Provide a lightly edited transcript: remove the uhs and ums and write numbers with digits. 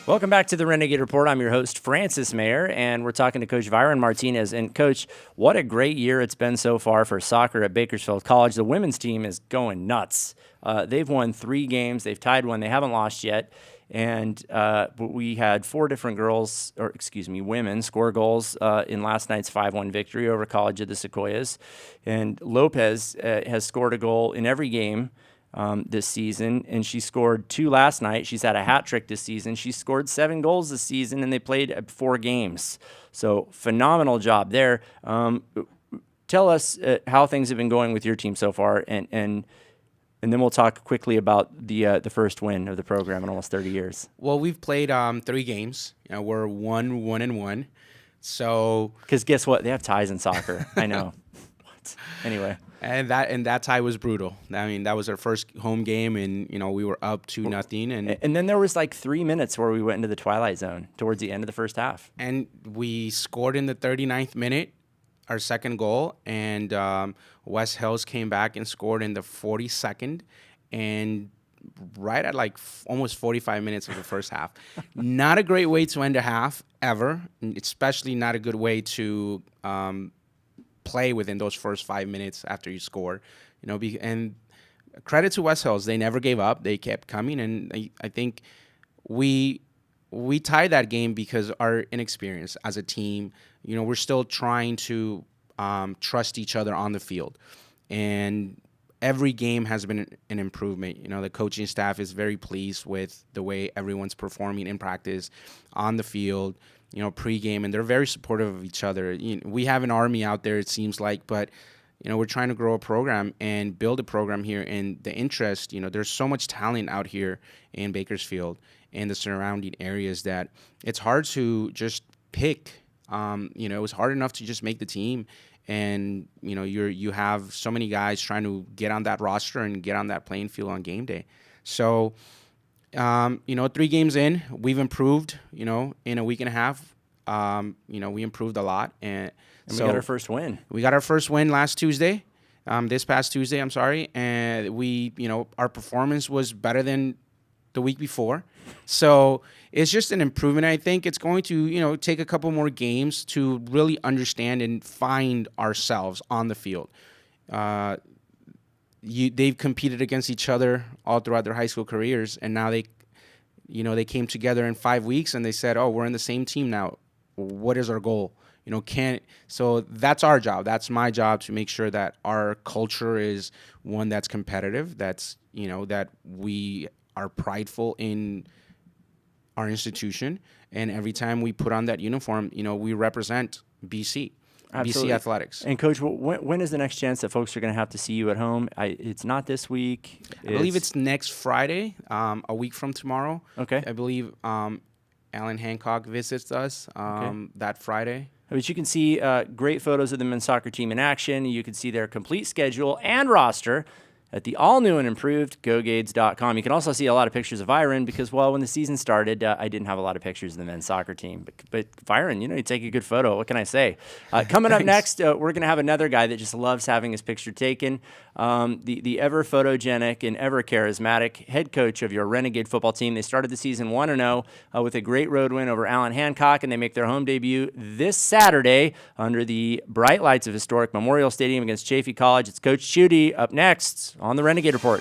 Welcome back to the Renegade Report. I'm your host, Francis Mayer, and we're talking to Coach Byron Martinez. And, Coach, what a great year it's been so far for soccer at Bakersfield College. The women's team is going nuts. They've won 3 games. They've tied 1. They haven't lost yet. And we had 4 different women score goals in last night's 5-1 victory over College of the Sequoias. And Lopez has scored a goal in every game this season, and she scored 2 last night. She's had a hat trick this season. She scored 7 goals this season, and they played 4 games. So phenomenal job there. Tell us how things have been going with your team so far, and then we'll talk quickly about the first win of the program in almost 30 years. Well, we've played 3 games. We're 1-1-1. So, because guess what? They have ties in soccer. I know. What? Anyway. And that tie was brutal. I mean, that was our first home game, and we were up 2-0. And then there was like 3 minutes where we went into the twilight zone towards the end of the first half. And we scored in the 39th minute, our second goal, and West Hills came back and scored in the 42nd, and right at almost 45 minutes of the first half. Not a great way to end a half ever, especially not a good way to play within those first 5 minutes after you score, and credit to West Hills. They never gave up. They kept coming, and I think we tied that game because our inexperience as a team. We're still trying to trust each other on the field, and every game has been an improvement. The coaching staff is very pleased with the way everyone's performing in practice, on the field, pregame, and they're very supportive of each other. We have an army out there, it seems like, but we're trying to grow a program and build a program here. And the interest, there's so much talent out here in Bakersfield and the surrounding areas that it's hard to just pick. It was hard enough to just make the team, and you have so many guys trying to get on that roster and get on that playing field on game day. So 3 games in, we've improved, in a week and a half. We improved a lot. And so we got our first win. We got our first win this past Tuesday, I'm sorry. And our performance was better than the week before. So it's just an improvement. I think it's going to, take a couple more games to really understand and find ourselves on the field. They've competed against each other all throughout their high school careers, and now they came together in 5 weeks and they said, "Oh, we're in the same team now. What is our goal?" So that's our job. That's my job, to make sure that our culture is one that's competitive. That's that we are prideful in our institution, and every time we put on that uniform, we represent BC. Absolutely. BC Athletics. And, Coach, when is the next chance that folks are going to have to see you at home? It's not this week. I believe it's next Friday, a week from tomorrow. Okay. I believe Alan Hancock visits us that Friday. But you can see great photos of the men's soccer team in action. You can see their complete schedule and roster at the all-new and improved GoGades.com. You can also see a lot of pictures of Byron because, when the season started, I didn't have a lot of pictures of the men's soccer team. But Byron, you take a good photo. What can I say? Coming up next, we're going to have another guy that just loves having his picture taken. The ever photogenic and ever charismatic head coach of your Renegade football team. They started the season 1-0 with a great road win over Alan Hancock, and they make their home debut this Saturday under the bright lights of historic Memorial Stadium against Chaffey College. It's Coach Chudy up next on the Renegade Report.